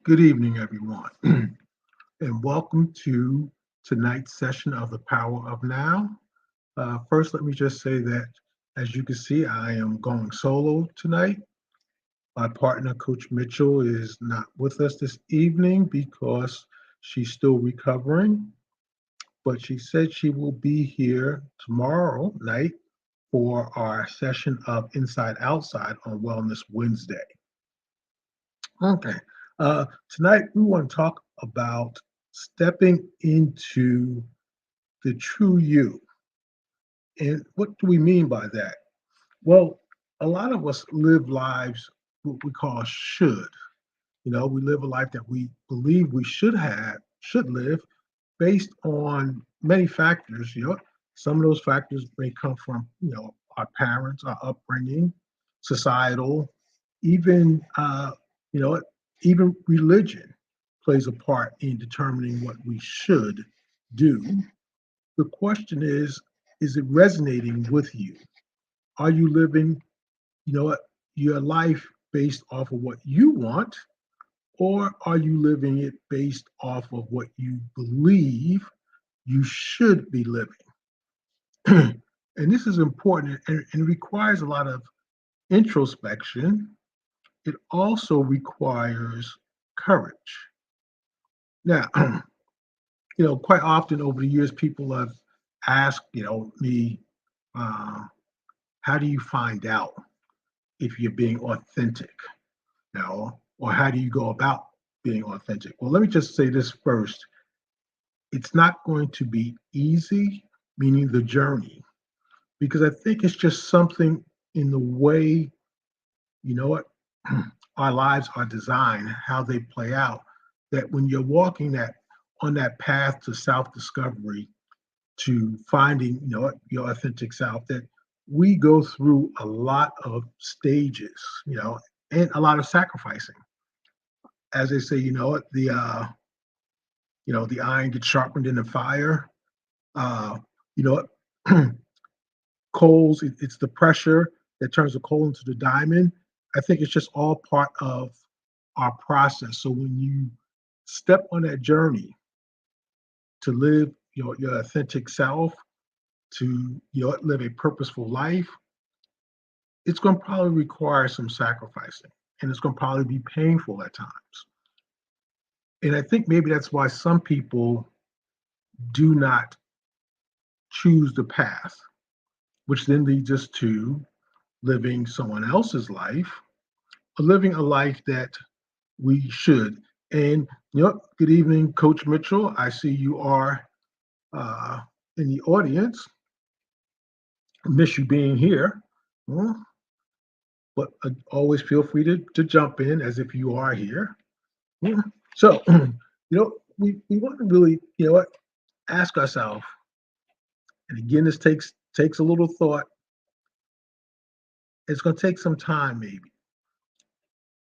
Good evening, everyone, and welcome to tonight's session of The Power of Now. First, let me just say that, as you can see, I am going solo tonight. My partner, Coach Mitchell, is not with us this evening because she's still recovering, but she said she will be here tomorrow night for our session of Inside Outside on Wellness Wednesday. Okay. Tonight, we want to talk about stepping into the true you. And what do we mean by that? Well, a lot of us live lives what we call should. We live a life that we believe we should live based on many factors. Some of those factors may come from, our parents, our upbringing, societal, even, you know, even religion plays a part in determining what we should do. The question is it resonating with you? Are you living, your life based off of what you want, or are you living it based off of what you believe you should be living? And this is important and it requires a lot of introspection. It also requires courage. Now, quite often over the years, people have asked, me, uh, how do you find out if you're being authentic? Or how do you go about being authentic? Well, let me just say this first. It's not going to be easy, meaning the journey, because I think it's just something in the way, what our lives are designed, how they play out, that when you're walking that on that path to self-discovery, to finding, your authentic self, that we go through a lot of stages, and a lot of sacrificing. As they say, the iron gets sharpened in the fire. Uh, you know what? Coals, it's the pressure that turns the coal into the diamond. I think it's just all part of our process. So when you step on that journey to live your authentic self, to live a purposeful life, it's going to probably require some sacrificing, and it's going to probably be painful at times. And I think maybe that's why some people do not choose the path, which then leads us to living someone else's life, or living a life that we should. And good evening, Coach Mitchell. I see you are uh, in the audience. I miss you being here. Well, but always feel free to jump in as if you are here. Yeah. So, we want to really, ask ourselves, and again, this takes a little thought. It's going to take some time, maybe.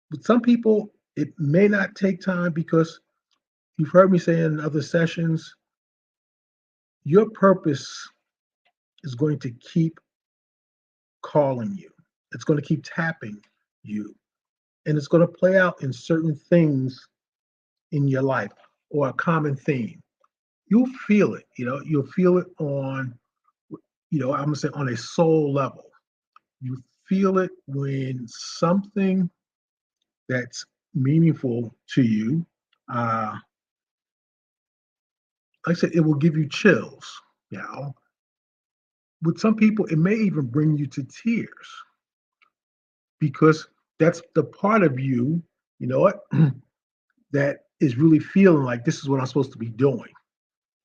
But some people, it may not take time because you've heard me say in other sessions, your purpose is going to keep calling you. It's going to keep tapping you. And it's going to play out in certain things in your life or a common theme. You'll feel it, you'll feel it on, I'm going to say on a soul level. You feel it when something that's meaningful to you, uh, like I said, it will give you chills. You know, with some people, it may even bring you to tears because that's the part of you, you know what, that is really feeling like this is what I'm supposed to be doing.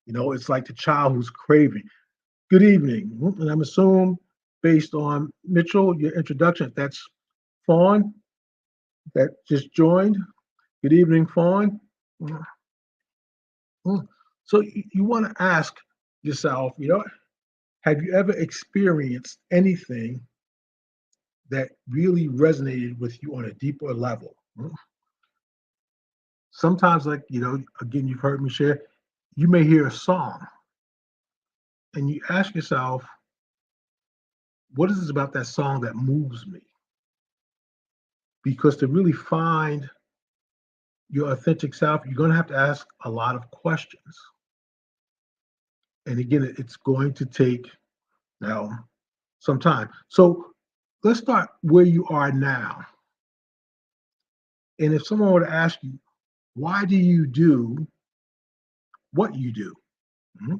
It's like the child who's craving. Good evening. And I'm assuming, based on Mitchell, your introduction, that's Fawn that just joined. Good evening, Fawn. Mm. So you want to ask yourself, have you ever experienced anything that really resonated with you on a deeper level? Sometimes, like, again, you've heard me share, you may hear a song and you ask yourself, what is it about that song that moves me? Because to really find your authentic self, you're going to have to ask a lot of questions. And again, it's going to take now some time. So let's start where you are now. And if someone were to ask you, why do you do what you do? Mhm.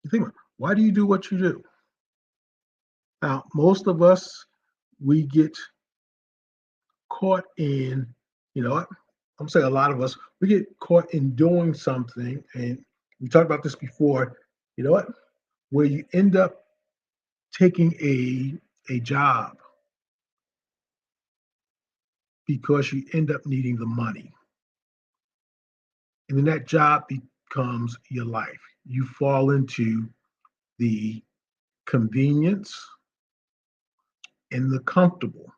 You think, why do you do what you do? Now, most of us, we get caught in, what? I'm saying a lot of us, we get caught in doing something. And we talked about this before, what? Where you end up taking a job because you end up needing the money. And then that job becomes your life. You fall into the convenience and the comfortable.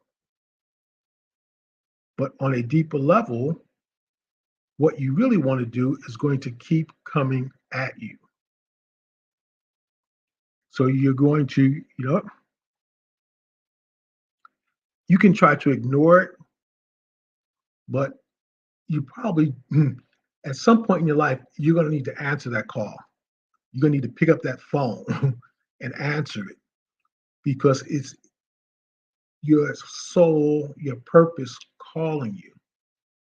But on a deeper level, what you really want to do is going to keep coming at you. So you're going to, you can try to ignore it, but you probably, at some point in your life, you're going to need to answer that call. You're going to need to pick up that phone and answer it because it's your soul, your purpose calling you,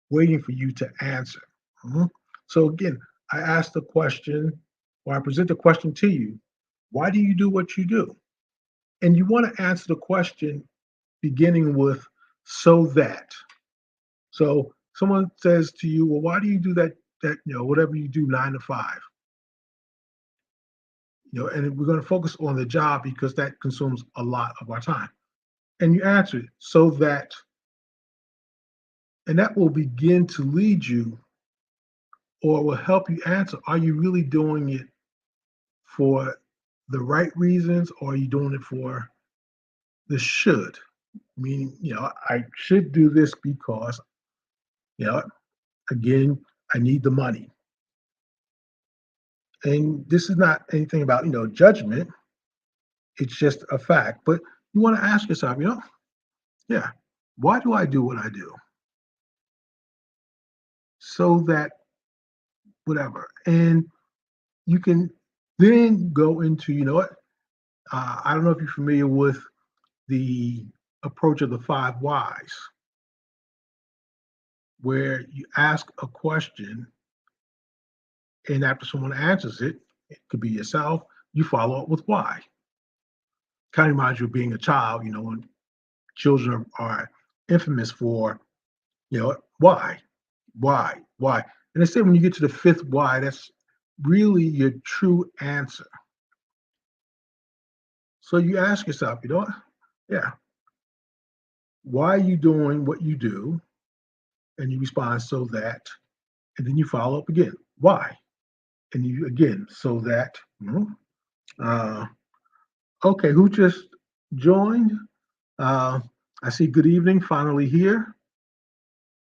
waiting for you to answer. Mhm. So again, I asked the question, or I present the question to you, why do you do what you do? And you want to answer the question beginning with so that. So someone says to you, well, why do you do that, whatever you do 9 to 5? And we're going to focus on the job because that consumes a lot of our time. And you answer it so that, and that will begin to lead you or will help you answer, are you really doing it for the right reasons or are you doing it for the should? Meaning, I should do this because, you know, again, I need the money. And this is not anything about, judgment. It's just a fact. But you want to ask yourself, yeah, why do I do what I do? So that whatever. And you can then go into, what? I don't know if you're familiar with the approach of the 5 whys, where you ask a question and after someone answers it, it could be yourself, you follow up with why. Kind of reminds you of being a child, when children are infamous for, why. And they say when you get to the fifth why, that's really your true answer. So you ask yourself, what? Yeah, why are you doing what you do? And you respond, so that. And then you follow up again, why? And you again, so that. Uh, okay, who just joined? Uh, I see good evening finally here.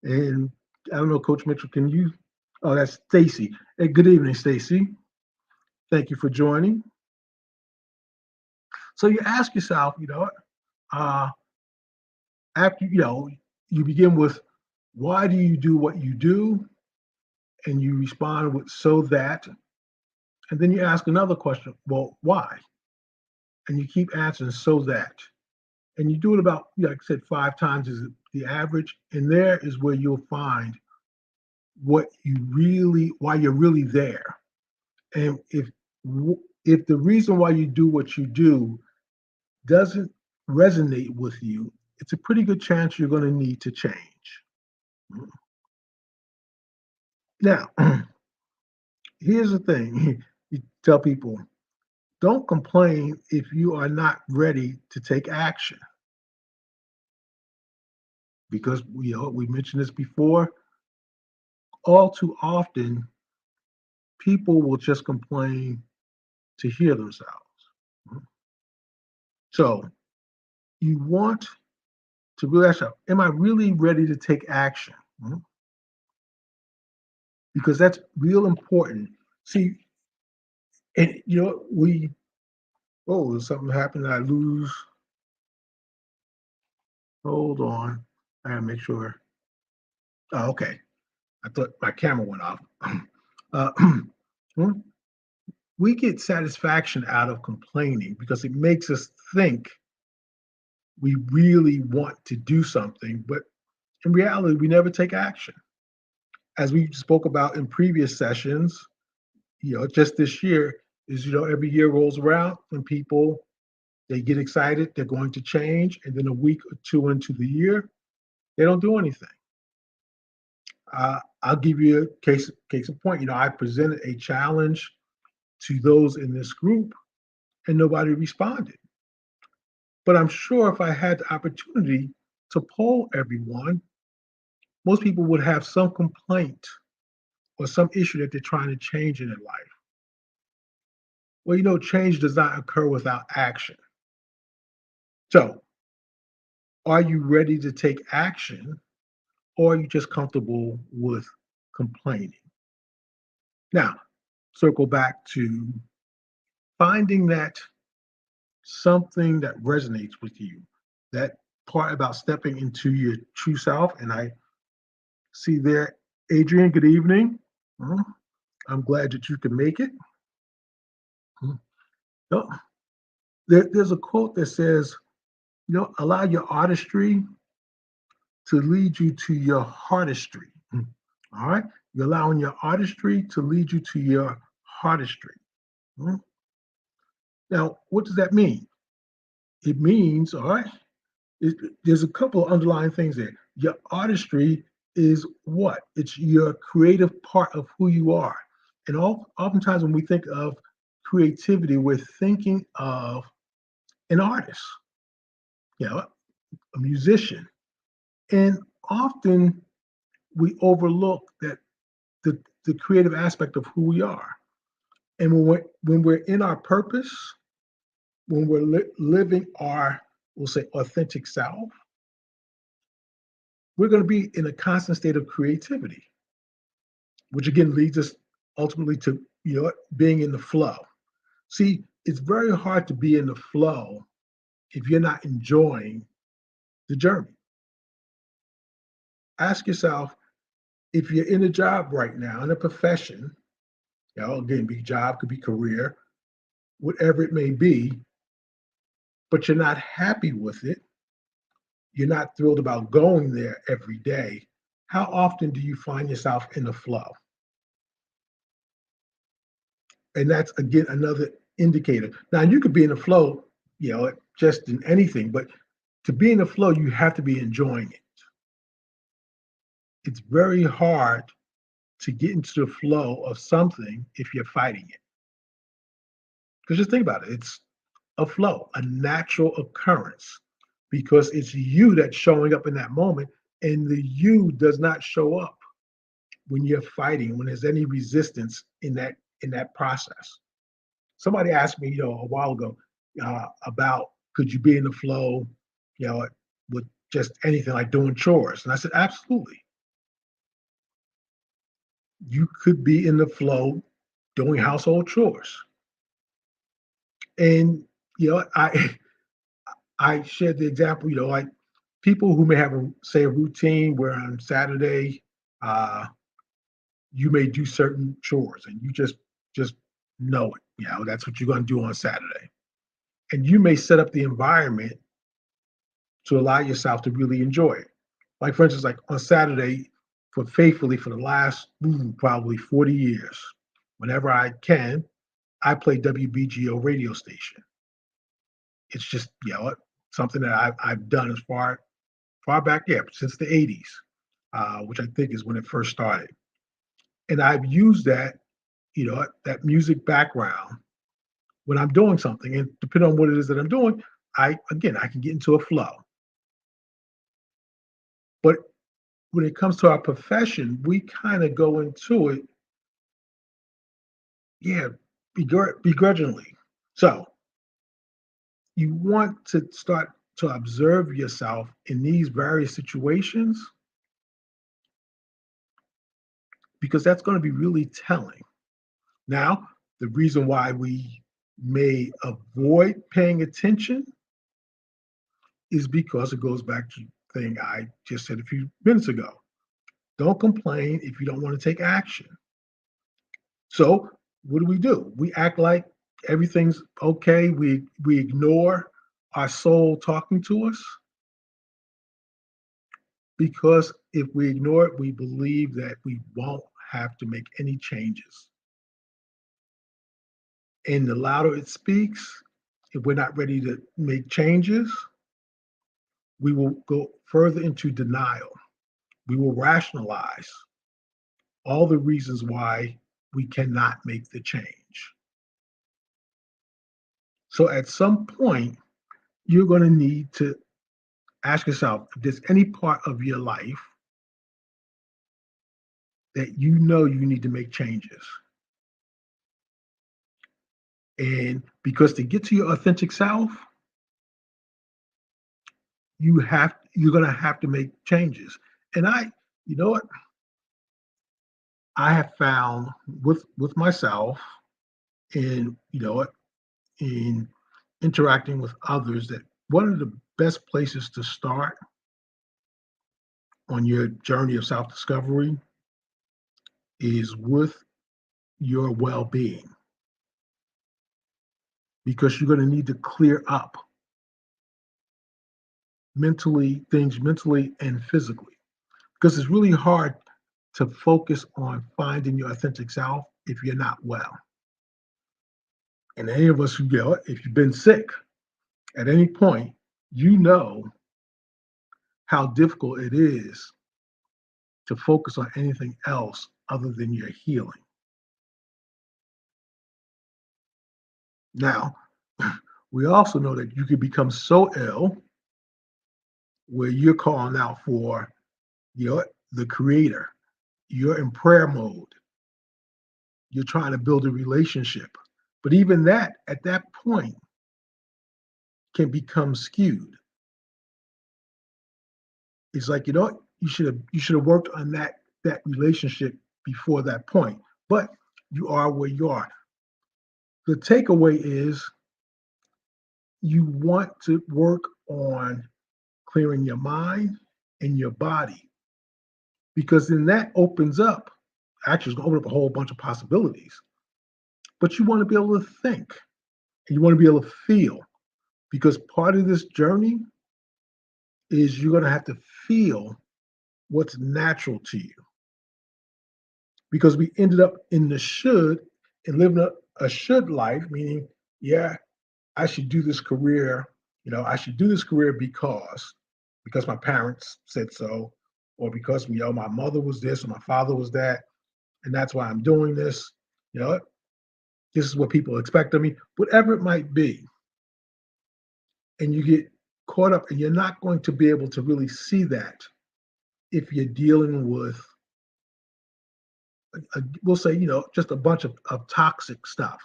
And I don't know, Coach Mitchell, can you? Oh, that's Stacy. Hey, good evening, Stacy. Thank you for joining. So you ask yourself, uh, after, you begin with, why do you do what you do? And you respond with, so that. And then you ask another question, well, why? And you keep answering, so that. And you do it about, like I said, 5 times is the average. And there is where you'll find why you're really there. And if the reason why you do what you do doesn't resonate with you, it's a pretty good chance you're going to need to change. Now, here's the thing. You tell people, don't complain if you are not ready to take action. Because we mentioned this before, all too often people will just complain to hear themselves. So you want to really ask yourself, am I really ready to take action? Because that's real important. See, and something happened, I lose. Hold on. I gotta make sure. Oh, okay. I thought my camera went off. uh, we get satisfaction out of complaining because it makes us think we really want to do something, but in reality, we never take action. As we spoke about in previous sessions, just this year is, every year rolls around and people they get excited, they're going to change, and then a week or two into the year, they don't do anything. I'll give you a case in point. I presented a challenge to those in this group, and nobody responded. But I'm sure if I had the opportunity to poll everyone, most people would have some complaint or some issue that they're trying to change in their life. Well, change does not occur without action. So, are you ready to take action, or are you just comfortable with complaining? Now, circle back to finding that something that resonates with you, that part about stepping into your true self. And I see there, Adrian, good evening. Mhm. I'm glad that you can make it. Mhm. No, there's a quote that says, allow your artistry to lead you to your heartistry. All right. You're allowing your artistry to lead you to your heartistry. Mhm. Now, what does that mean? It means, all right, there's a couple of underlying things there. Your artistry is what? It's your creative part of who you are. And oftentimes when we think of creativity, we're thinking of an artist, you know, a musician. And often we overlook that the creative aspect of who we are. And when we're in our purpose, when we're living our, we'll say, authentic self, we're going to be in a constant state of creativity, which again leads us ultimately to being in the flow. See, it's very hard to be in the flow if you're not enjoying the journey. Ask yourself if you're in a job right now, in a profession, again, be job, could be career, whatever it may be, but you're not happy with it, you're not thrilled about going there every day. How often do you find yourself in the flow? And that's again another indicator. Now you could be in the flow, just in anything, but to be in the flow, you have to be enjoying it. It's very hard to get into the flow of something if you're fighting it. Because just think about it, it's a flow, a natural occurrence, because it's you that's showing up in that moment, and the you does not show up when you're fighting, when there's any resistance in that process. Somebody asked me, a while ago, about could you be in the flow, you know, with just anything like doing chores, and I said absolutely. You could be in the flow doing household chores, and I I shared the example, like people who may have a routine where on Saturday, uh, you may do certain chores, and you just know it. That's what you're going to do on Saturday, and you may set up the environment to allow yourself to really enjoy it. Like for instance, like on Saturday, for faithfully for the last probably 40 years, whenever I can, I play WBGO radio station. It's just something that I've done as far back, yeah, since the 80s, which I think is when it first started. And I've used that music background when I'm doing something, and depending on what it is that I'm doing, I can get into a flow. But when it comes to our profession, we kind of go into it, yeah, begrudgingly. So you want to start to observe yourself in these various situations because that's going to be really telling. Now, the reason why we may avoid paying attention is because it goes back to the thing I just said a few minutes ago. Don't complain if you don't want to take action. So what do? We act like everything's okay. We ignore our soul talking to us because if we ignore it, we believe that we won't have to make any changes. And the louder it speaks, if we're not ready to make changes, we will go further into denial. We will rationalize all the reasons why we cannot make the change. So at some point, you're going to need to ask yourself if there's any part of your life that you know you need to make changes. And because to get to your authentic self, you're going to have to make changes. And you know what? I have found with myself and you know what, in interacting with others that one of the best places to start on your journey of self-discovery is with your well-being because you're going to need to clear up mentally and physically because it's really hard to focus on finding your authentic self if you're not well. And any of us who go, if you've been sick at any point, you know how difficult it is to focus on anything else other than your healing. Now, we also know that you can become so ill where you're calling out for the creator. You're in prayer mode. You're trying to build a relationship. But even that, at that point, can become skewed. It's like, you should have worked on that relationship before that point. But you are where you are. The takeaway is you want to work on clearing your mind and your body because then that opens up, actually, it's going to open up a whole bunch of possibilities. But you want to be able to think and you want to be able to feel because part of this journey is you're going to have to feel what's natural to you because we ended up in the should and living a should life, meaning, yeah, I should do this career. I should do this career because my parents said so, or because my mother was this or my father was that, and that's why I'm doing this. You know, this is what people expect of me, whatever it might be. And you get caught up, and you're not going to be able to really see that if you're dealing with, we'll say, just a bunch of toxic stuff.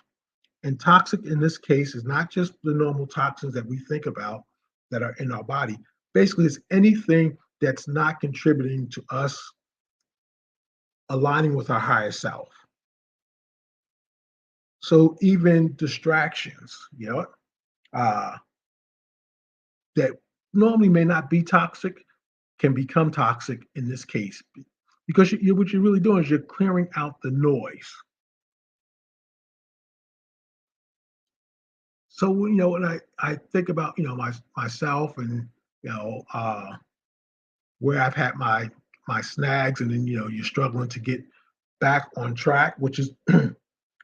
And toxic in this case is not just the normal toxins that we think about that are in our body. Basically, it's anything that's not contributing to us aligning with our higher self. So even distractions, uh, that normally may not be toxic can become toxic in this case because what you're really doing is you're clearing out the noise. So when I think about myself and you know uh, where I've had my snags, and then you're struggling to get back on track, which is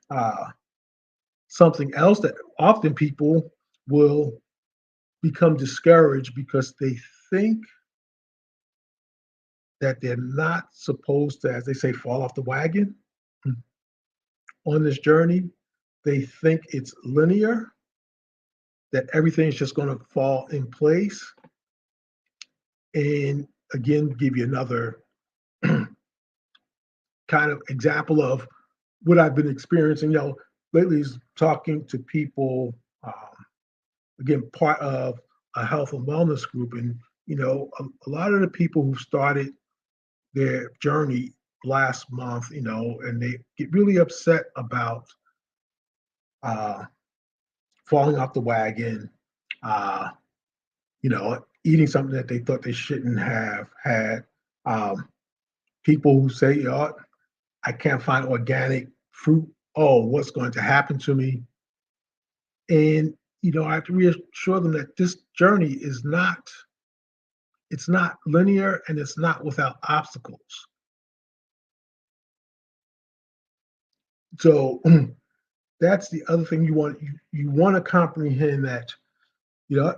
uh, something else that often people will become discouraged because they think that they're not supposed to, as they say, fall off the wagon on this journey. They think it's linear, that everything's just going to fall in place. And again, give you another kind of example of what I've been experiencing, lately is talking to people, again, part of a health and wellness group. And, a lot of the people who started their journey last month, and they get really upset about uh, falling off the wagon, uh, eating something that they thought they shouldn't have had, um, People who say, oh, I can't find organic fruit. Oh, what's going to happen to me? And I have to reassure them that this journey is not, it's not linear and it's not without obstacles. So that's the other thing you want to comprehend that, you know,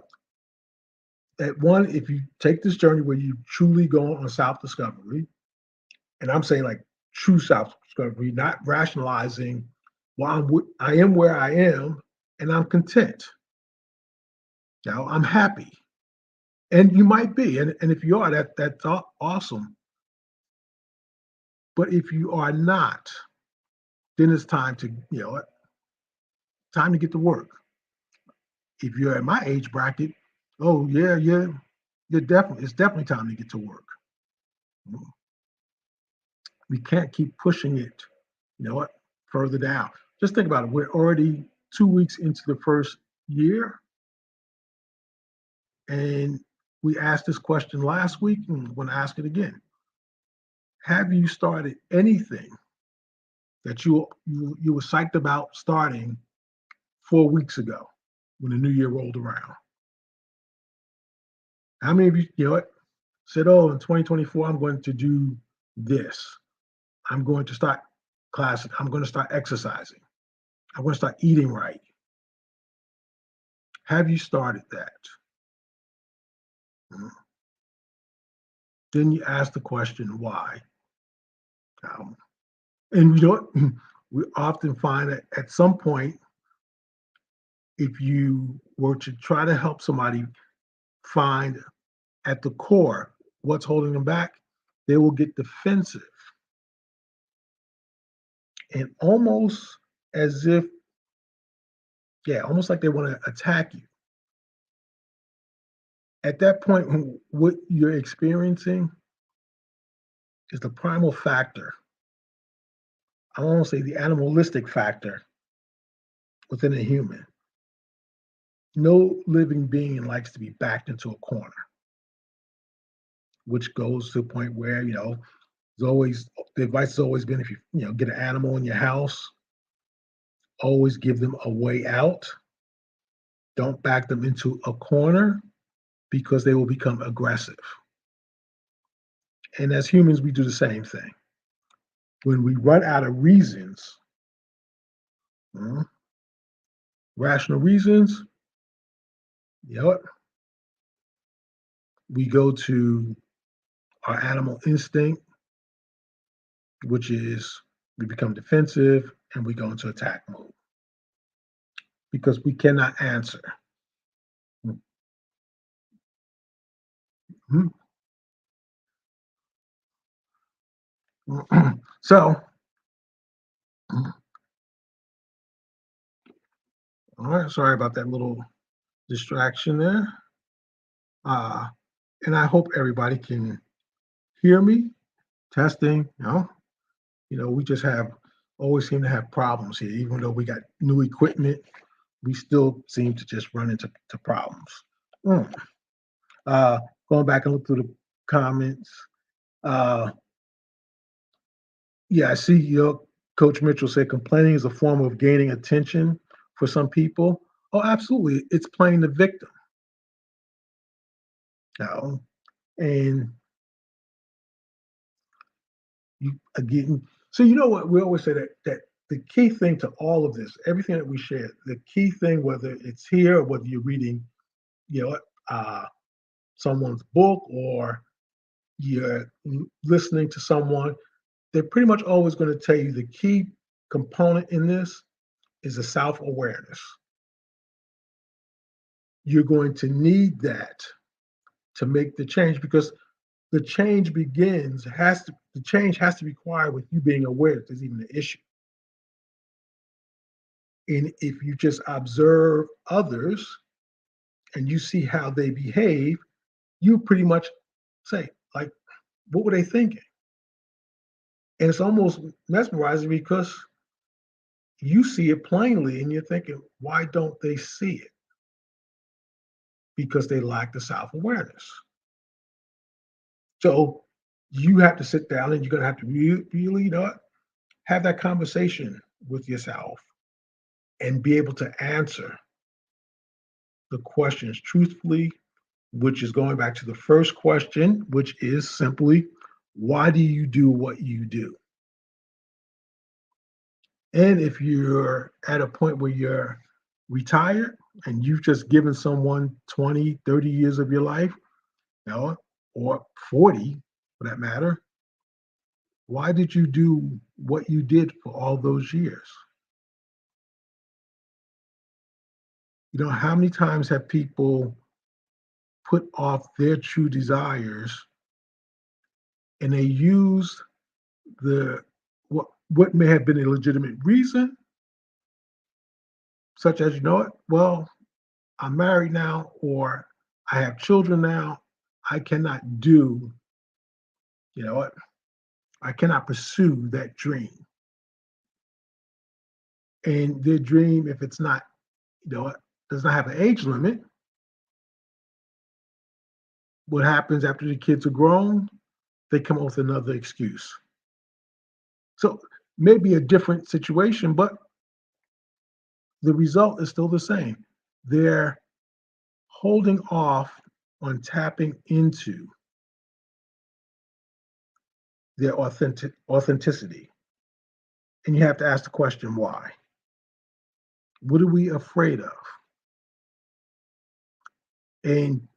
that one, if you take this journey where you truly go on self-discovery, and I'm saying like true self-discovery, not rationalizing, well, I am where I am and I'm content. Now I'm happy. And you might be, and if you are, that's awesome. But if you are not, then it's time to, time to get to work. If you're at my age bracket, oh yeah, it's definitely time to get to work. We can't keep pushing it, further down. Just think about it. We're already 2 weeks into the first year, and we asked this question last week, and I'm going to ask it again. Have you started anything that you were psyched about starting 4 weeks ago when the new year rolled around? How many of you, said, "Oh, in 2024, I'm going to do this. I'm going to start classes. I'm going to start exercising. I'm going to start eating right." Have you started that? Mhm. Then you ask the question, why? Um, and we often find that at some point, if you were to try to help somebody find at the core what's holding them back, they will get defensive and almost as if, yeah, almost like they want to attack you. At that point, what you're experiencing is the primal factor. I won't say the animalistic factor within a human. No living being likes to be backed into a corner, which goes to a point where, there's always the advice has always been if you get an animal in your house, always give them a way out. Don't back them into a corner because they will become aggressive. And as humans, we do the same thing. When we run out of reasons, mm, rational reasons, you know what? We go to our animal instinct, which is we become defensive and we go into attack mode because we cannot answer. Mhm. So, all right, sorry about that little distraction there. Uh, and I hope everybody can hear me. Testing, we just have always seem to have problems here, even though we got new equipment, we still seem to just run into problems. Mm. Uh, Going back and look through the comments. Uh, yeah, I see your Coach Mitchell said complaining is a form of gaining attention for some people. Oh, absolutely. It's playing the victim. Now, and you again, so you know what we always say that the key thing to all of this, everything that we share, the key thing, whether it's here or whether you're reading, you know, uh, someone's book or you're listening to someone, they're pretty much always going to tell you the key component in this is a self-awareness. You're going to need that to make the change because the change has to be required with you being aware that there's even an issue. And if you just observe others and you see how they behave, you pretty much say, like, what were they thinking? And it's almost mesmerizing because you see it plainly and you're thinking, why don't they see it? Because they lack the self awareness. So You have to sit down and you're going to have to really, have that conversation with yourself and be able to answer the questions truthfully, which is going back to the first question, which is simply, why do you do what you do? And if you're at a point where you're retired and you've just given someone 20, 30 years of your life, or 40 for that matter, why did you do what you did for all those years? How many times have people put off their true desires and they use the what may have been a legitimate reason, such as, well, I'm married now or I have children now. I cannot do, you know what, I cannot pursue that dream. And their dream, if it's not, does not have an age limit, what happens after the kids are grown? They come up with another excuse. So maybe a different situation, but the result is still the same. They're holding off on tapping into their authenticity. And you have to ask the question, why? What are we afraid of? And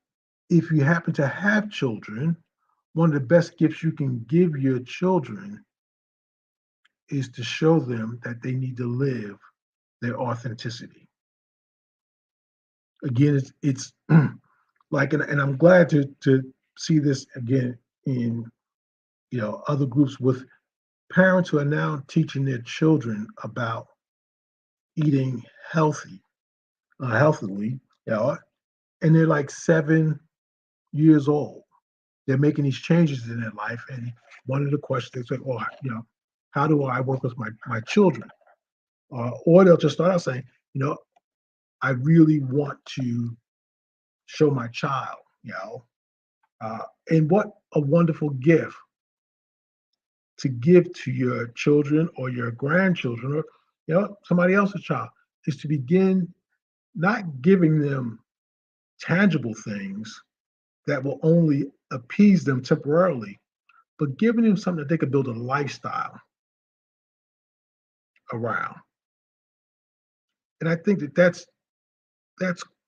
if you happen to have children, one of the best gifts you can give your children is to show them that they need to live their authenticity. Again, it's like, and I'm glad to see this again in other groups with parents who are now teaching their children about eating healthily, and they're like 7 years old. They're making these changes in their life, and one of the questions they say, "Oh, how do I work with my children?" Or they'll just start out saying, "You know, I really want to show my child, and what a wonderful gift to give to your children or your grandchildren or somebody else's child is to begin not giving them tangible things that will only appease them temporarily, but giving them something that they could build a lifestyle around. And I think that's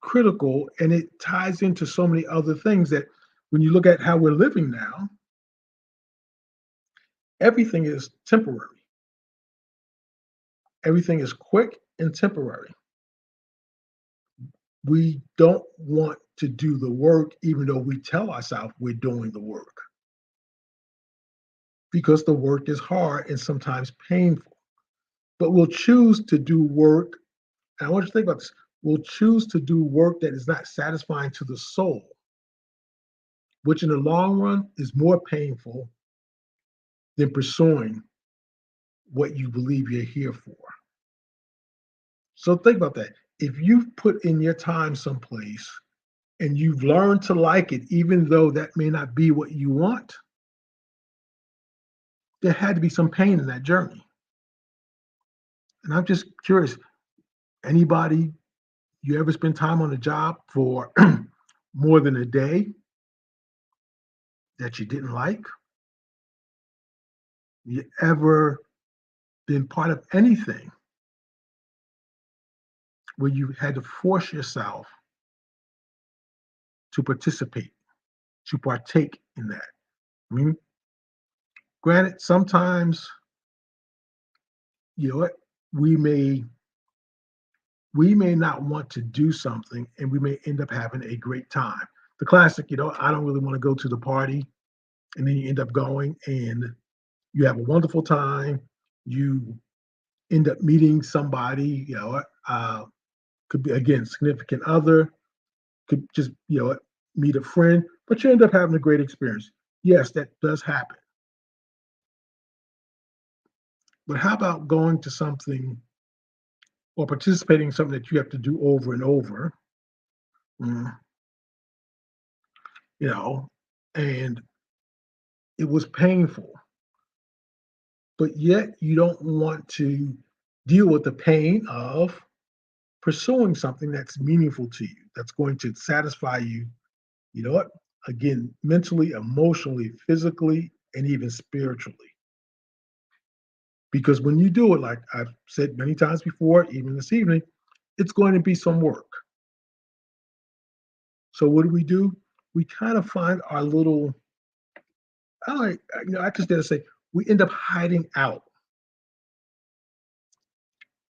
critical, and it ties into so many other things that when you look at how we're living now, everything is temporary. Everything is quick and temporary. We don't want to do the work, even though we tell ourselves we're doing the work, because the work is hard and sometimes painful. But we'll choose to do work. And I want you to think about this. We'll choose to do work that is not satisfying to the soul, which in the long run is more painful than pursuing what you believe you're here for. So think about that. If you've put in your time someplace and you've learned to like it, even though that may not be what you want, there had to be some pain in that journey. And I'm just curious, anybody, you ever spend time on a job for more than a day that you didn't like? You ever been part of anything where you had to force yourself to participate, to partake in that? I mean, granted, sometimes, you know what, we may we may not want to do something and we may end up having a great time. The classic, I don't really want to go to the party, and then you end up going and you have a wonderful time. You end up meeting somebody, could be again significant other, could just meet a friend, but you end up having a great experience. Yes, that does happen. But how about going to something or participating in something that you have to do over and over, mm, you know, and it was painful, but yet you don't want to deal with the pain of pursuing something that's meaningful to you, that's going to satisfy you, you know what? Again, mentally, emotionally, physically, and even spiritually. Because when you do it, like I've said many times before, even this evening, it's going to be some work. So what do? We kind of find our little, I just dare to say, we end up hiding out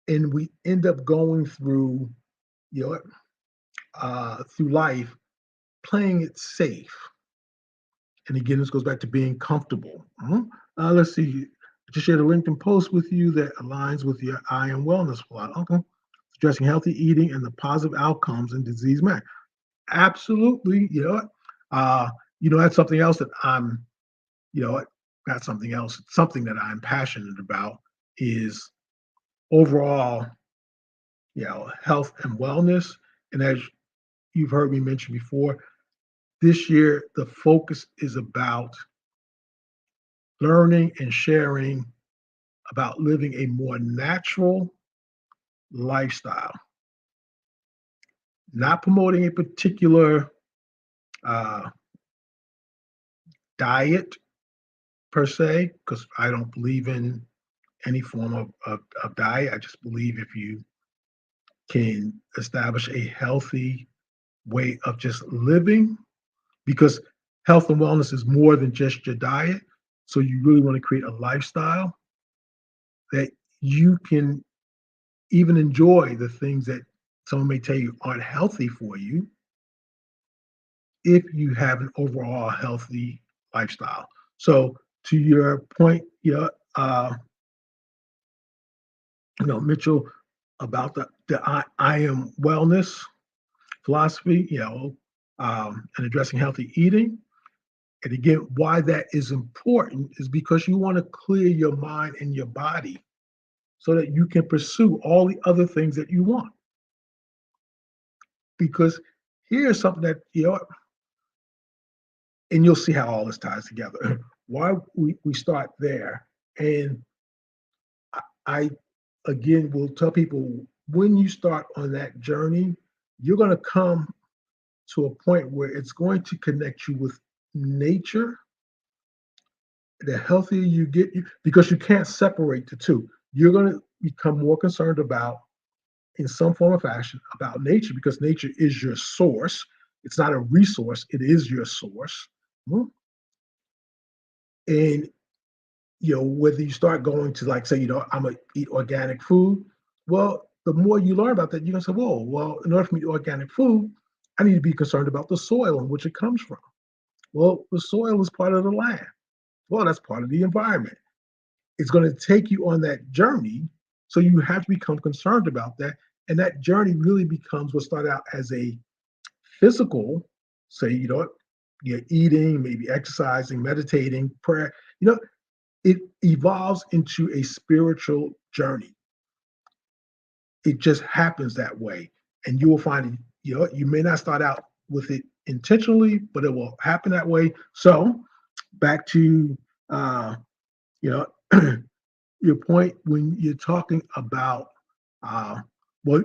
and we end up going through, you know, through life playing it safe. And again, this goes back to being comfortable. Let's see. I just shared a LinkedIn post with you that aligns with your I am wellness plot. Okay. Addressing healthy eating and the positive outcomes in disease management. Absolutely. That's something else that I'm, you know what, not something else, something that I'm passionate about is overall, health and wellness. And as you've heard me mention before, this year the focus is about learning and sharing about living a more natural lifestyle, not promoting a particular uh, diet per se, because I don't believe in any form of diet. I just believe if you can establish a healthy way of just living, because health and wellness is more than just your diet. So you really want to create a lifestyle that you can even enjoy the things that someone may tell you aren't healthy for you if you have an overall healthy lifestyle. So to your point, Mitchell, about the I am wellness philosophy, and addressing healthy eating. And again, why that is important is because you want to clear your mind and your body so that you can pursue all the other things that you want. Because here's something that, and you'll see how all this ties together. Why we start there. And I, again, will tell people when you start on that journey, you're going to come to a point where it's going to connect you with nature. The healthier you get, because you can't separate the two. You're going to become more concerned about, in some form or fashion, about nature because nature is your source. It's not a resource; it is your source. Mhm. And whether you start going to, like, say, I'm gonna eat organic food. Well, the more you learn about that, you're gonna say, "Whoa, well, in order for me to eat organic food, I need to be concerned about the soil in which it comes from." Well, the soil is part of the land. Well, that's part of the environment. It's going to take you on that journey. So you have to become concerned about that. And that journey really becomes what started out as a physical, say, you're eating, maybe exercising, meditating, prayer. It evolves into a spiritual journey. It just happens that way. And you will find, you may not start out with it intentionally, but it will happen that way. So back to, you know, your point when you're talking about uh, what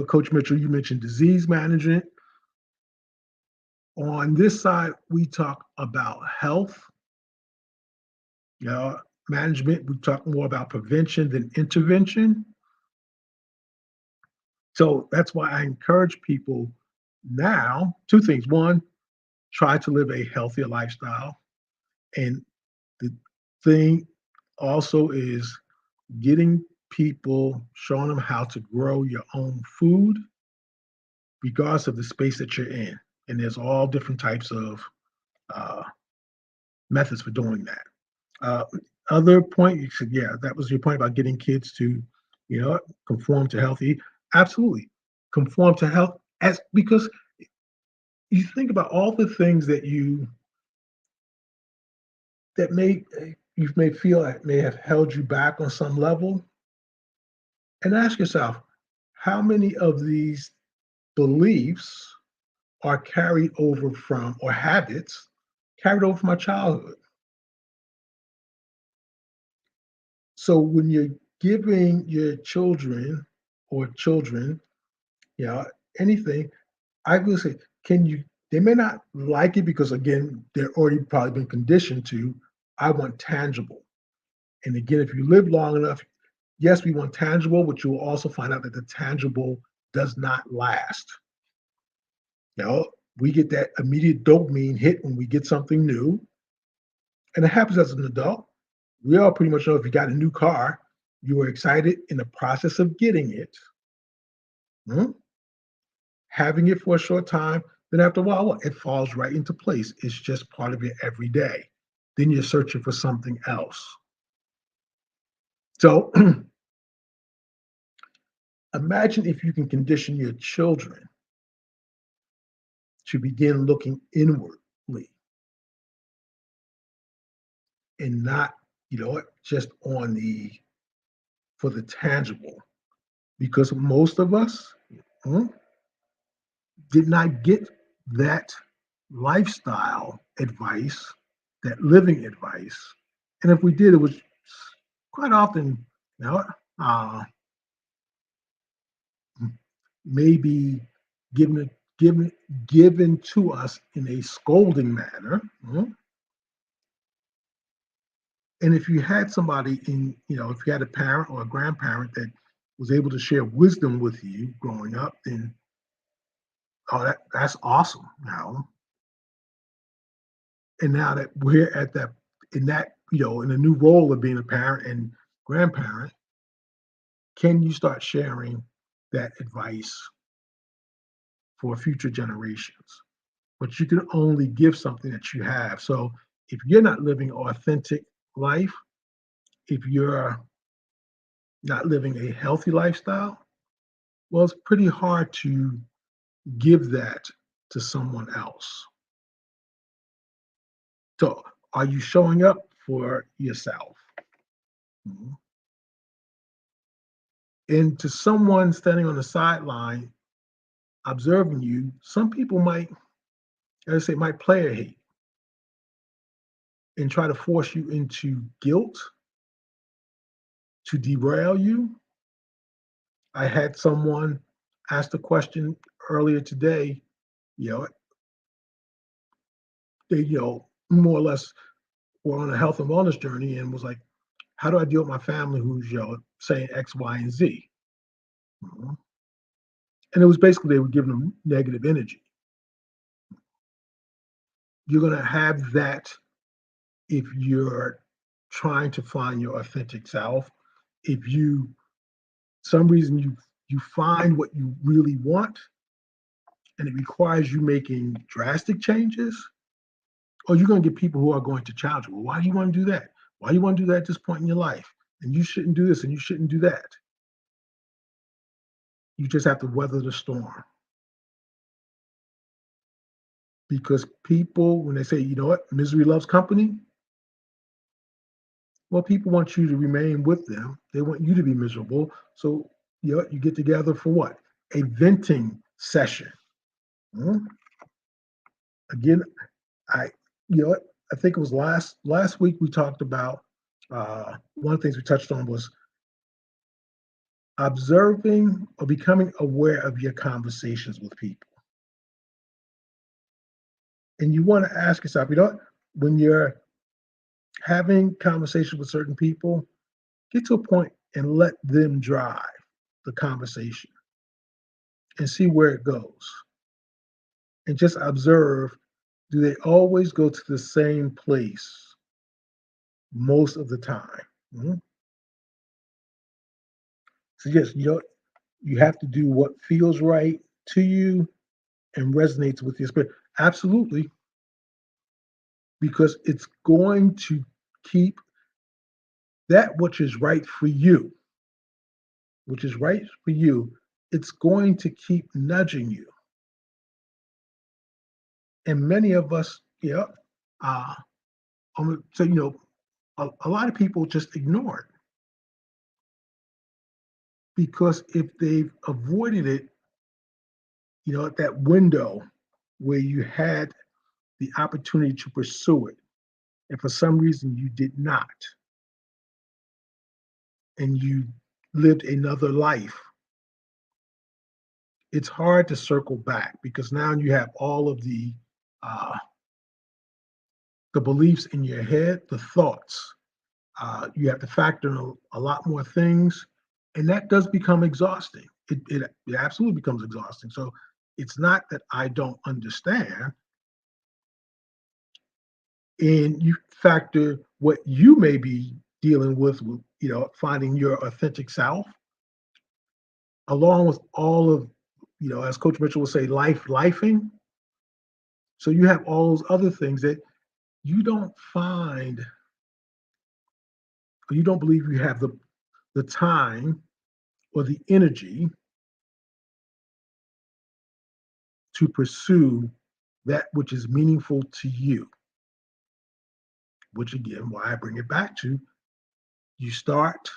Coach Mitchell, you mentioned disease management. On this side, we talk about health, you know, management. We talk more about prevention than intervention. So that's why I encourage people now two things. One, try to live a healthier lifestyle. And the thing also is getting people, showing them how to grow your own food regardless of the space that you're in. And there's all different types of uh, methods for doing that. Uh, Other point, you said, yeah, that was your point about getting kids to, conform to healthy. Absolutely, conform to health as because you think about all the things that may feel like may have held you back on some level, and ask yourself, how many of these beliefs are carried over from or habits carried over from my childhood? So when you're giving your children or children, you know, anything, I would say, can you? They may not like it because again, they're already probably been conditioned to. I want tangible. And again, if you live long enough, yes, we want tangible, but you will also find out that the tangible does not last. You know, we get that immediate dopamine hit when we get something new, and it happens as an adult. We all pretty much know if you got a new car, you were excited in the process of getting it, hmm, having it for a short time. Then after a while, what? It falls right into place. It's just part of your everyday. Then you're searching for something else. So imagine if you can condition your children to begin looking inwardly and not, just on the for the tangible. Because most of us, hmm, did not get that lifestyle advice, that living advice. And if we did, it was quite often, you know, uh, maybe given given given to us in a scolding manner. And if you had somebody if you had a parent or a grandparent that was able to share wisdom with you growing up, then that's awesome. And now that we're at that in that in a new role of being a parent and grandparent, can you start sharing that advice for future generations? But you can only give something that you have. So if you're not living authentic life, if you're not living a healthy lifestyle, well, it's pretty hard to give that to someone else. So are you showing up for yourself? Mhm. And to someone standing on the sideline observing you, some people might, as I say, might player hate and try to force you into guilt to derail you. I had someone ask the question earlier today, you know, they, more or less were on a health and wellness journey and was like, how do I deal with my family who's, saying X, Y, and Z? Mhm. And it was basically they were giving them negative energy. You're going to have that if you're trying to find your authentic self. If you, some reason you find what you really want and it requires you making drastic changes, or you're going to get people who are going to challenge you. Well, why do you want to do that? Why do you want to do that at this point in your life? And you shouldn't do this and you shouldn't do that. You just have to weather the storm because people, when they say, you know what, misery loves company, well, people want you to remain with them. They want you to be miserable. So, you get together for what? A venting session. Hmm? Again, I, you know, what, I think it was last week we talked about one of the things we touched on was observing or becoming aware of your conversations with people. And you want to ask yourself, when you're having conversations with certain people, get to a point and let them drive the conversation and see where it goes. And just observe, do they always go to the same place most of the time? Mhm. So yes, you have to do what feels right to you and resonates with your spirit. Absolutely, because it's going to keep that which is right for you, which is right for you, it's going to keep nudging you. And many of us, uh, so a lot of people just ignore it because if they've avoided it, at that window where you had the opportunity to pursue it, and for some reason you did not, and you lived another life, it's hard to circle back because now you have all of uh, the beliefs in your head, the thoughts. You have to factor in a lot more things, and that does become exhausting. It absolutely becomes exhausting. So it's not that I don't understand, and you factor what you may be dealing with, finding your authentic self, along with all of, as Coach Mitchell would say, lifing. So you have all those other things that you don't find, or you don't believe you have the time or the energy to pursue that which is meaningful to you, which again, why I bring it back to you start,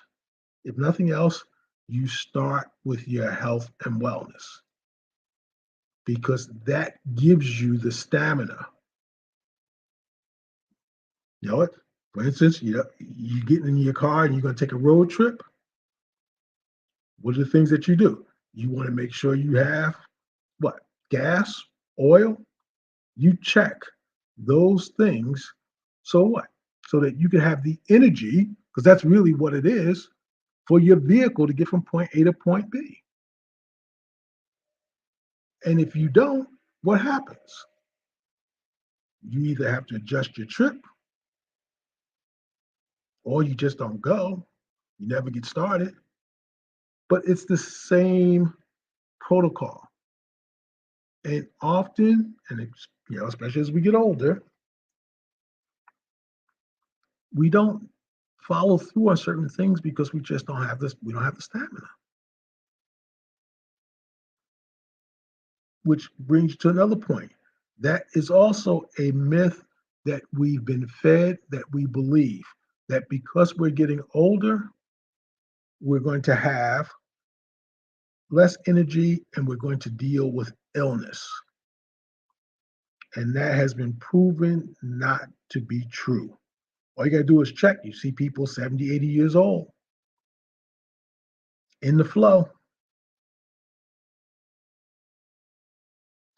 if nothing else, you start with your health and wellness because that gives you the stamina. You know what? For instance, you get in your car and you're going to take a road trip. What are the things that you do? You want to make sure you have what? Gas, oil. You check those things. So what? So that you can have the energy, because that's really what it is, for your vehicle to get from point A to point B. And if you don't, what happens? You either have to adjust your trip or you just don't go. You never get started. But it's the same protocol. And often, and it's, especially as we get older, we don't follow through on certain things because we just don't have this, we don't have the stamina. Which brings to another point. That is also a myth that we've been fed, that we believe that because we're getting older, we're going to have less energy and we're going to deal with illness. And that has been proven not to be true. All you got to do is check. You see people 70, 80 years old in the flow.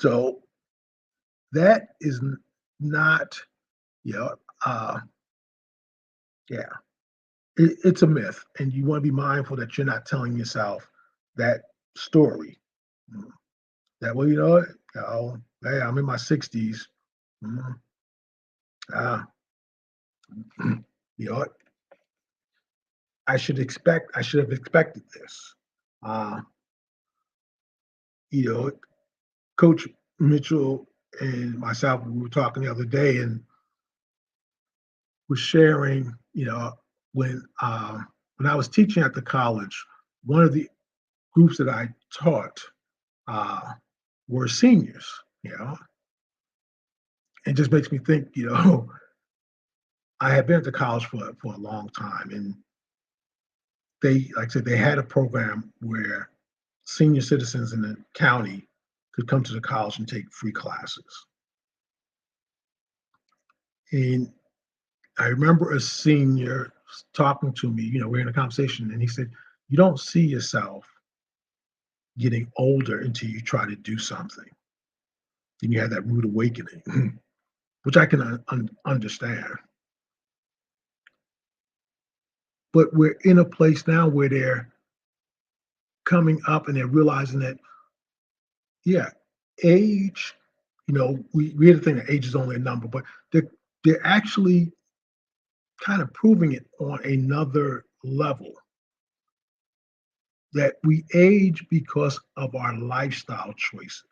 So that is not, you know, uh, yeah, it's a myth. And you want to be mindful that you're not telling yourself that story. Mm. That, well, hey, I'm in my 60s. Mm, ah, you know, I should have expected this. Uh, you know, Coach Mitchell and myself, we were talking the other day and was sharing, when I was teaching at the college, one of the groups that I taught uh, were seniors, it just makes me think, I had been at the college for a long time and they, like I said, they had a program where senior citizens in the county could come to the college and take free classes. And I remember a senior talking to me, we're in a conversation, and he said, "You don't see yourself getting older until you try to do something." And you had that rude awakening, which I can understand. But we're in a place now where they're coming up and they're realizing that, yeah, age, we had to think that age is only a number, but they're actually kind of proving it on another level that we age because of our lifestyle choices.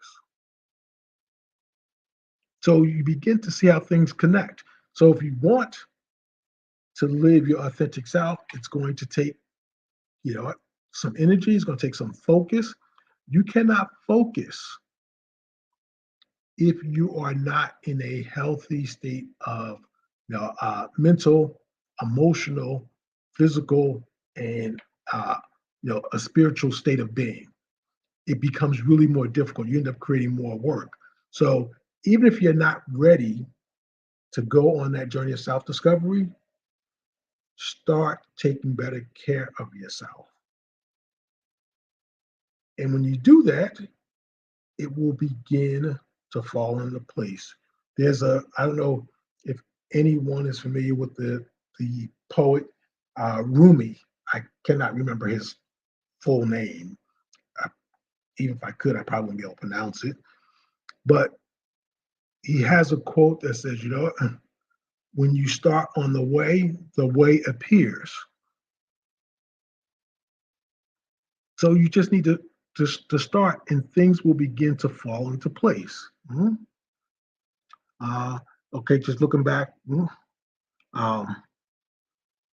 So you begin to see how things connect. So if you want to live your authentic self, it's going to take, you know, some energy, it's going to take some focus. You cannot focus if you are not in a healthy state of, mental, emotional, physical, and a spiritual state of being. It becomes really more difficult. You end up creating more work. So even if you're not ready to go on that journey of self-discovery, start taking better care of yourself. And when you do that, it will begin to fall into place. I don't know if anyone is familiar with the poet Rumi. I cannot remember his full name. I, Even if I could, I probably wouldn't be able to pronounce it. But he has a quote that says, when you start on the way appears. So you just need to start, and things will begin to fall into place. Mhm. Uh, okay, just looking back. Um,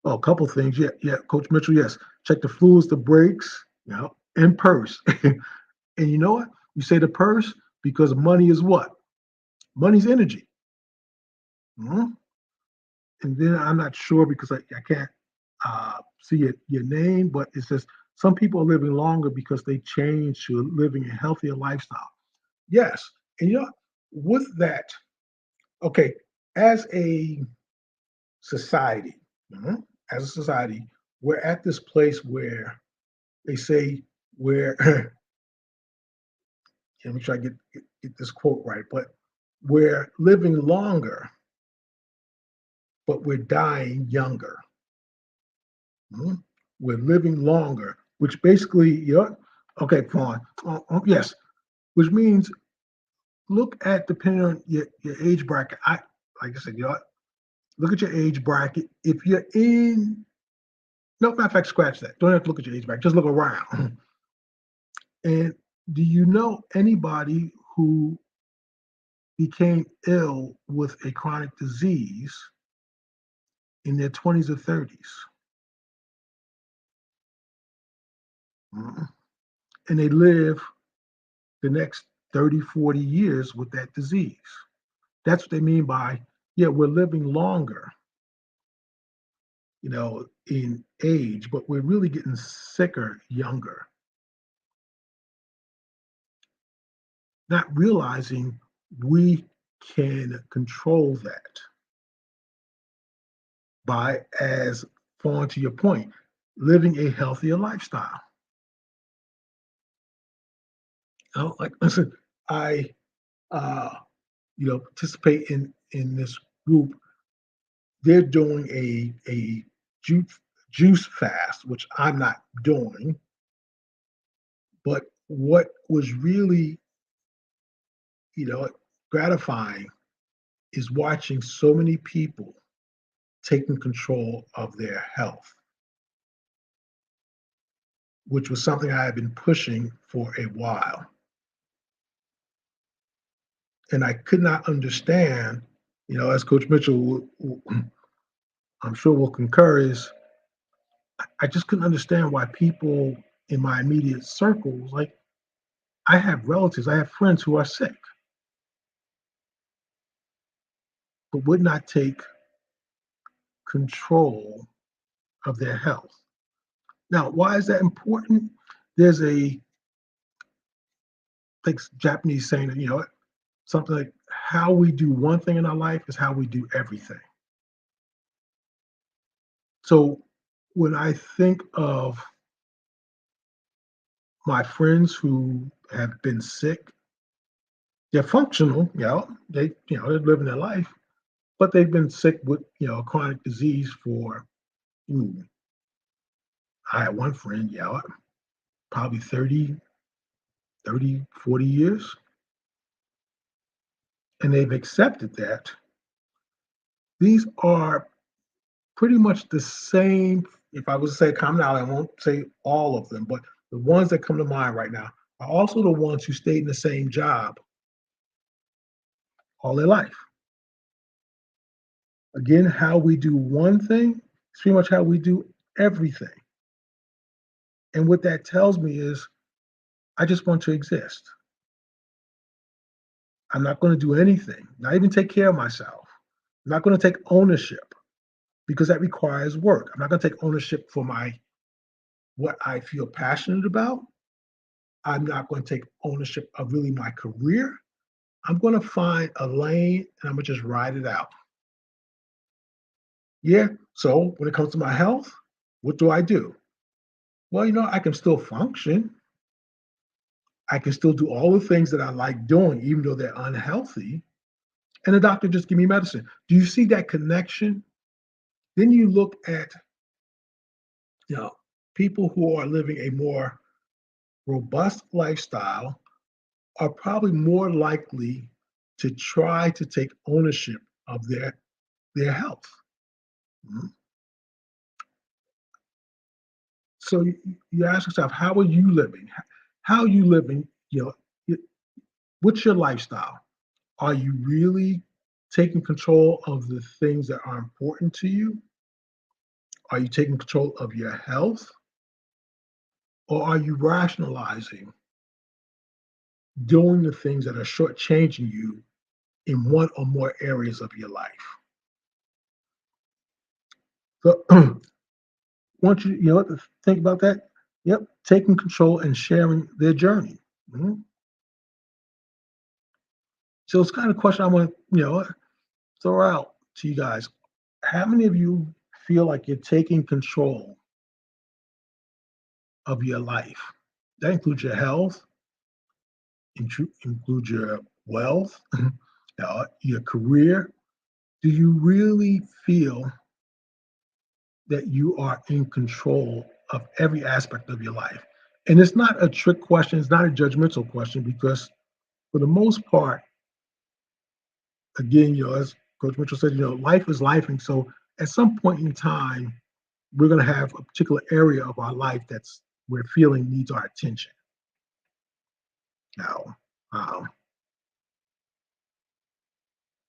oh, a couple things. Yeah, yeah, Coach Mitchell. Yes, check the fluids, the brakes, and purse. And you know what? You say the purse because money is what? Money's energy. Mhm. And then I'm not sure because I can't see your name, but it says some people are living longer because they change to living a healthier lifestyle. Yes, and with that, okay, as a society, mhm, as a society, we're at this place where they say we're let me try to get this quote right, but we're living longer, but we're dying younger. Mhm. We're living longer, which basically, okay, fine. Yes, which means look at depending on your age bracket. Like I said, look at your age bracket. If you're in, no, matter of fact, scratch that. Don't have to look at your age bracket. Just look around. And do you know anybody who became ill with a chronic disease in their 20s or 30s? Mhm. And they live the next 30, 40 years with that disease. That's what they mean by, yeah, we're living longer, in age, but we're really getting sicker younger, not realizing we can control that by, as Fawn, to your point, living a healthier lifestyle. Like listen, I uh, participate in this group. They're doing a juice fast, which I'm not doing. But what was really, you know, gratifying is watching so many people taking control of their health, which was something I had been pushing for a while. And I could not understand, as Coach Mitchell, I'm sure will concur, is I just couldn't understand why people in my immediate circles, like I have relatives, I have friends who are sick, but would not take control of their health. Now, why is that important? There's a like Japanese saying that, something like how we do one thing in our life is how we do everything. So when I think of my friends who have been sick, they're functional, they're living their life, but they've been sick with, a chronic disease for, ooh, I had one friend, probably 40 years, and they've accepted that. These are pretty much the same. If I was to say commonality, I won't say all of them, but the ones that come to mind right now are also the ones who stayed in the same job all their life. Again, how we do one thing is pretty much how we do everything. And what that tells me is I just want to exist. I'm not going to do anything, not even take care of myself. I'm not going to take ownership because that requires work. I'm not going to take ownership for my what I feel passionate about. I'm not going to take ownership of really my career. I'm going to find a lane and I'm going to just ride it out. Yeah. So when it comes to my health, what do I do? Well, I can still function. I can still do all the things that I like doing, even though they're unhealthy. And the doctor just give me medicine. Do you see that connection? Then you look at, you know, people who are living a more robust lifestyle are probably more likely to try to take ownership of their health. Mhm. So you ask yourself, how are you living? How are you living? Y- what's your lifestyle? Are you really taking control of the things that are important to you? Are you taking control of your health? Or are you rationalizing doing the things that are shortchanging you in one or more areas of your life? So once think about that. Yep, taking control and sharing their journey. Mhm. So it's kind of question I want to throw out to you guys. How many of you feel like you're taking control of your life? That includes your health, includes your wealth, your career. Do you really feel that you are in control of every aspect of your life? And it's not a trick question, it's not a judgmental question because for the most part, again, as Coach Mitchell said, life is life. And so at some point in time, we're going to have a particular area of our life that's where feeling needs our attention. Now, um,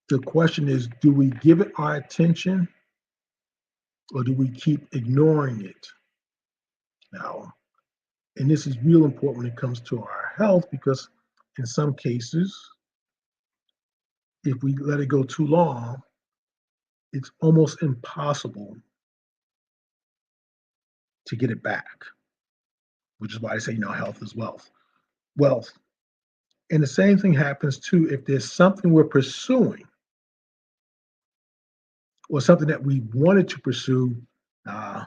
the question is, do we give it our attention or do we keep ignoring it? Now, and this is real important when it comes to our health because in some cases, if we let it go too long, it's almost impossible to get it back, which is why I say, health is wealth. Wealth. And the same thing happens too if there's something we're pursuing or something that we wanted to pursue uh,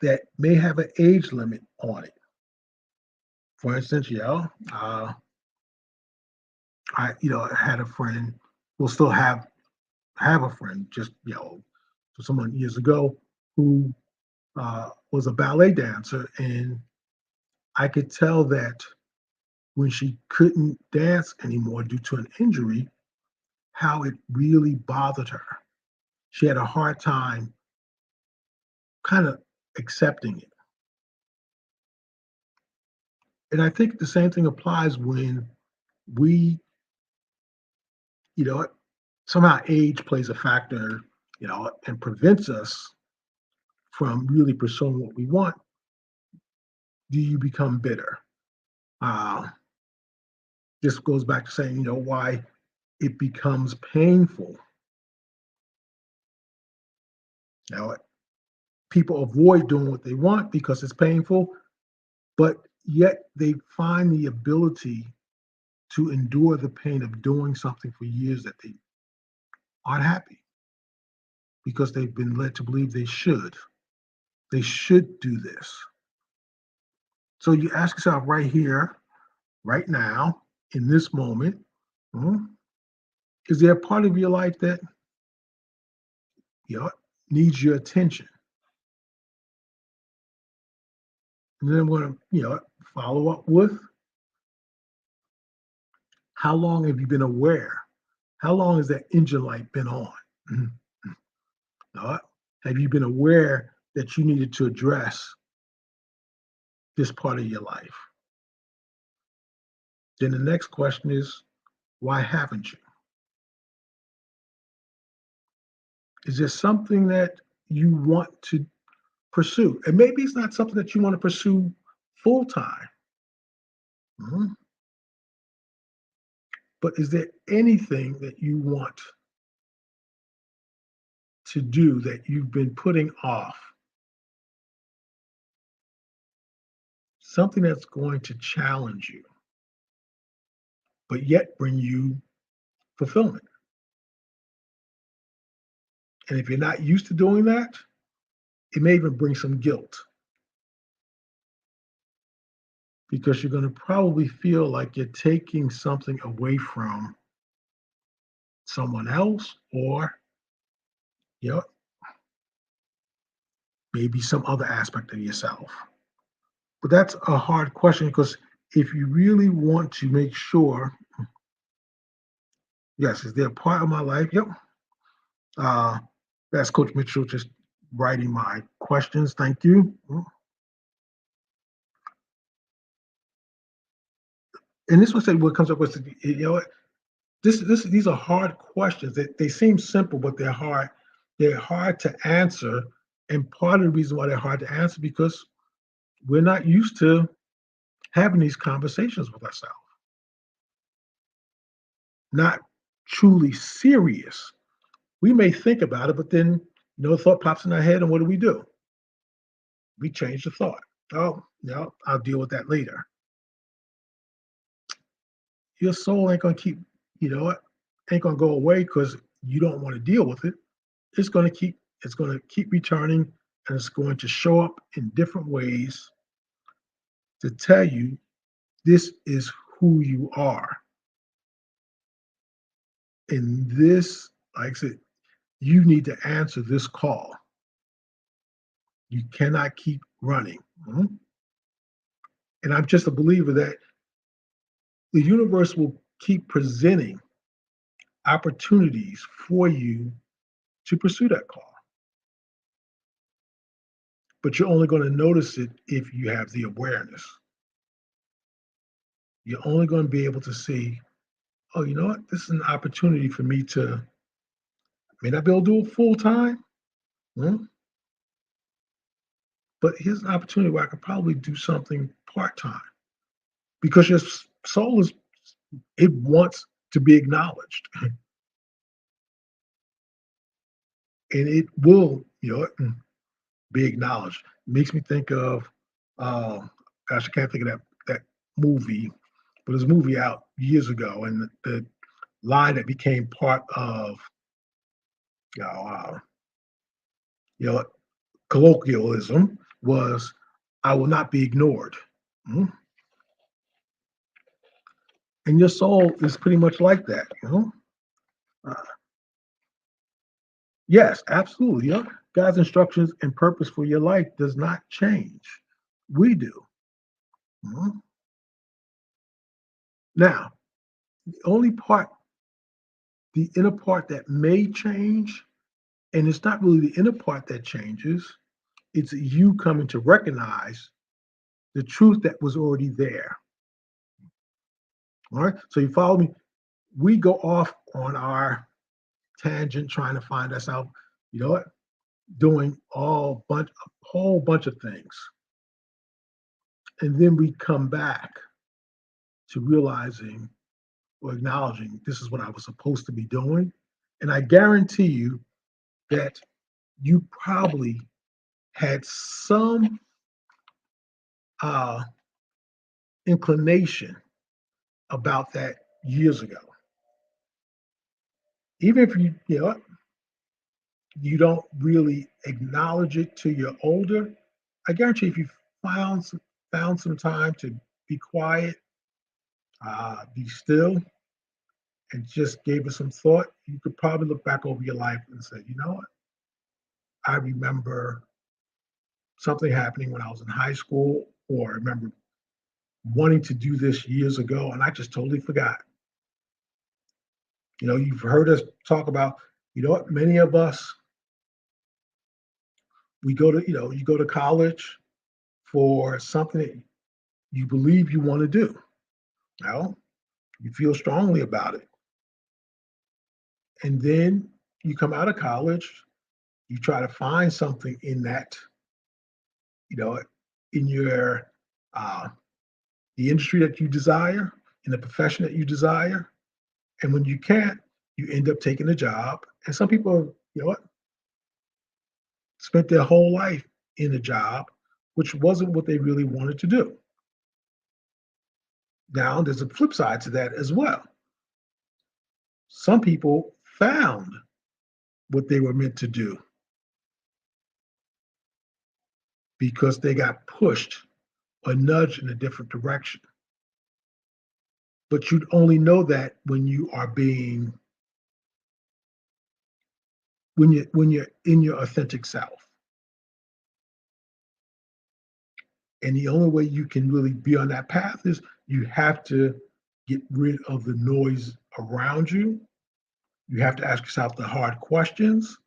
that may have an age limit on it. For instance, I had a friend, will still have a friend, just someone years ago who was a ballet dancer, and I could tell that when she couldn't dance anymore due to an injury, how it really bothered her. She had a hard time kind of accepting it. And I think the same thing applies when we, you know, somehow age plays a factor, and prevents us from really pursuing what we want. Do you become bitter? Uh, this goes back to saying, why it becomes painful. You know, people avoid doing what they want because it's painful, but yet they find the ability to endure the pain of doing something for years that they aren't happy because they've been led to believe they should. They should do this. So you ask yourself right here, right now, in this moment, mhm, is there a part of your life that you know needs your attention? And then I'm going to follow up with how long have you been aware? How long has that engine light been on? Mhm. Uh, have you been aware that you needed to address this part of your life? Then the next question is, why haven't you? Is there something that you want to pursue? And maybe it's not something that you want to pursue full time. Mhm. But is there anything that you want to do that you've been putting off? Something that's going to challenge you, but yet bring you fulfillment. And if you're not used to doing that, it may even bring some guilt because you're going to probably feel like you're taking something away from someone else or, you know, maybe some other aspect of yourself. But that's a hard question because if you really want to make sure, yes, is there a part of my life? Yep. Uh, that's Coach Mitchell just writing my questions. Thank you. And this was what comes up with, these are hard questions. They seem simple, but they're hard. They're hard to answer. And part of the reason why they're hard to answer because we're not used to having these conversations with ourselves, not truly serious. We may think about it, but then no thought pops in our head, and what do? We change the thought. Oh, no, I'll deal with that later. Your soul ain't gonna keep, you know what, ain't gonna go away because you don't want to deal with it. It's gonna keep returning and it's going to show up in different ways to tell you this is who you are. And this, like I said, you need to answer this call. You cannot keep running. Mhm. And I'm just a believer that the universe will keep presenting opportunities for you to pursue that call. But you're only going to notice it if you have the awareness. You're only going to be able to see, oh, you know what? This is an opportunity for me to, may not be able to do it full time, mm, but here's an opportunity where I could probably do something part time because your soul is, it wants to be acknowledged and it will, be acknowledged. Makes me think of, gosh, I can't think of that movie, but there's a movie out years ago, and the line that became part of, you know, uh, you know, colloquialism was, "I will not be ignored." Mhm. And your soul is pretty much like that, you know. Uh, yes, absolutely. God's instructions and purpose for your life does not change. We do. Mhm. Now, the only part, the inner part that may change, and it's not really the inner part that changes, it's you coming to recognize the truth that was already there. All right. So you follow me? We go off on our tangent trying to find us out, you know what, doing a whole bunch of things. And then we come back to realizing or acknowledging this is what I was supposed to be doing. And I guarantee you that you probably had some uh, inclination about that years ago. Even if you don't really acknowledge it till you're older, I guarantee if you found some time to be quiet, be still, and just gave it some thought, you could probably look back over your life and say, you know what? I remember something happening when I was in high school, or I remember wanting to do this years ago, and I just totally forgot. You've heard us talk about, what many of us, you go to college for something that you believe you want to do. Well, you feel strongly about it. And then you come out of college, you try to find something in that, you know, in your uh, the industry that you desire, in the profession that you desire. And when you can't, you end up taking a job. And some people, spent their whole life in a job, which wasn't what they really wanted to do. Now, there's a flip side to that as well. Some people found what they were meant to do because they got pushed or nudged in a different direction. But you'd only know that when you are being when you're in your authentic self. And the only way you can really be on that path is you have to get rid of the noise around you. You have to ask yourself the hard questions.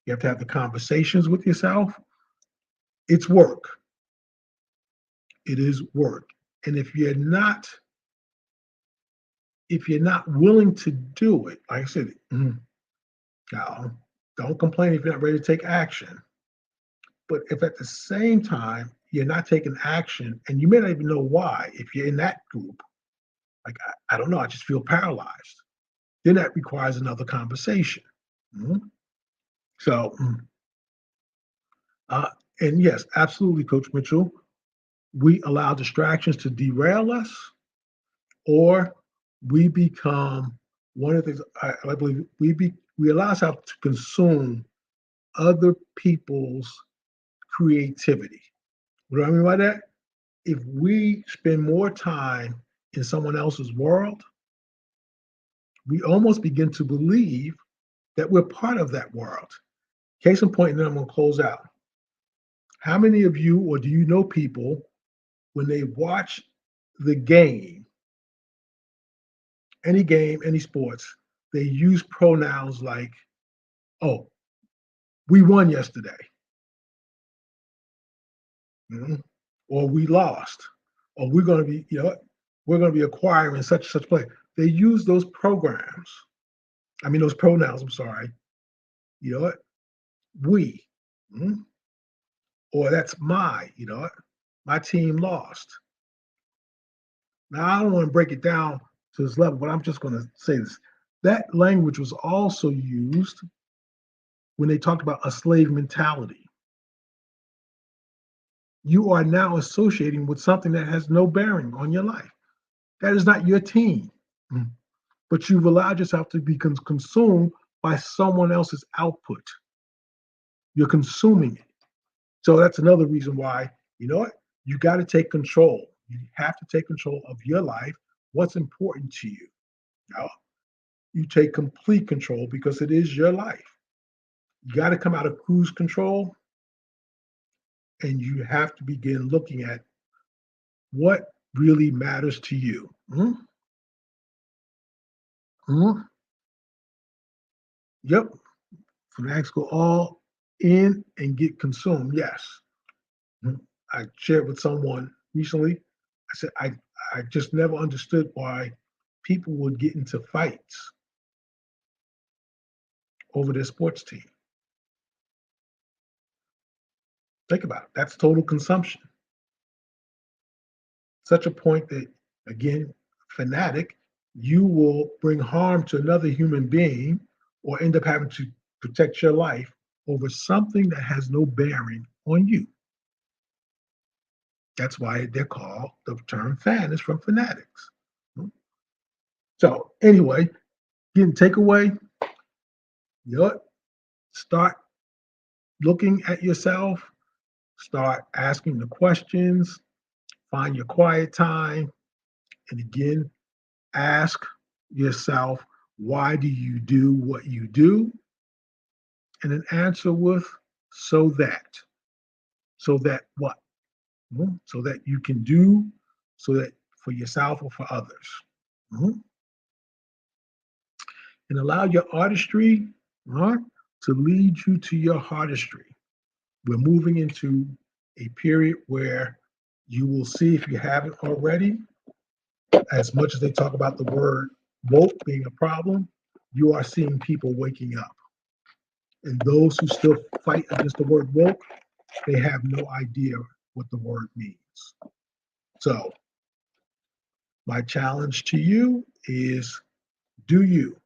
You have to have the conversations with yourself. It's work. It is work. And if you're not willing to do it, like I said, now, don't complain if you're not ready to take action. But if at the same time you're not taking action and you may not even know why, if you're in that group, like I don't know, I just feel paralyzed, then that requires another conversation. Mhm. So, uh, and yes, absolutely, Coach Mitchell, we allow distractions to derail us, or we become one of the things I believe we allow ourselves to consume other people's creativity. What do I mean by that? If we spend more time in someone else's world, we almost begin to believe that we're part of that world. Case in point, and then I'm going to close out. How many of you, or do you know people, when they watch the game, any sports, they use pronouns like, oh, we won yesterday, mhm, or we lost, or we're going to be, we're going to be acquiring such and such play. They use those pronouns, I'm sorry, you know what, we, mhm, or that's my team lost. Now, I don't want to break it down to this level, but I'm just going to say this. That language was also used when they talked about a slave mentality. You are now associating with something that has no bearing on your life. That is not your team. Mm. But you've allowed yourself to be consumed by someone else's output. You're consuming it. So that's another reason why, you know what? You got to take control. You have to take control of your life, what's important to you. Now, you take complete control because it is your life. You got to come out of cruise control and you have to begin looking at what really matters to you. Mhm, mhm. Yep. Fanatics go all in and get consumed. Yes. Mhm. I shared with someone recently. I said, I just never understood why people would get into fights over their sports team. Think about it. That's total consumption. Such a point that, again, fanatic, you will bring harm to another human being or end up having to protect your life over something that has no bearing on you. That's why they're called, the term fan is from fanatics. So, anyway, getting takeaway, you know what? Start looking at yourself, start asking the questions, find your quiet time, and again, ask yourself, why do you do what you do? And then answer with, so that. So that what? So that you can do, so that for yourself or for others. Mhm. And allow your artistry, right, to lead you to your artistry. We're moving into a period where you will see, if you haven't already, as much as they talk about the word woke being a problem, you are seeing people waking up. And those who still fight against the word woke, they have no idea what the word means. So, my challenge to you is, do you,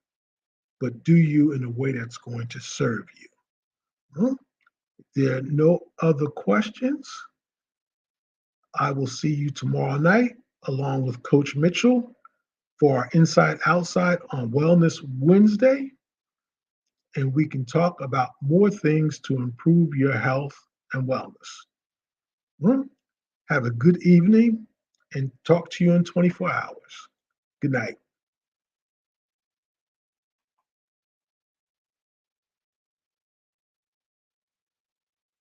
but do you in a way that's going to serve you. Hmm? If there are no other questions, I will see you tomorrow night along with Coach Mitchell for our Inside Outside on Wellness Wednesday. and we can talk about more things to improve your health and wellness. Well, have a good evening and talk to you in 24 hours. Good night.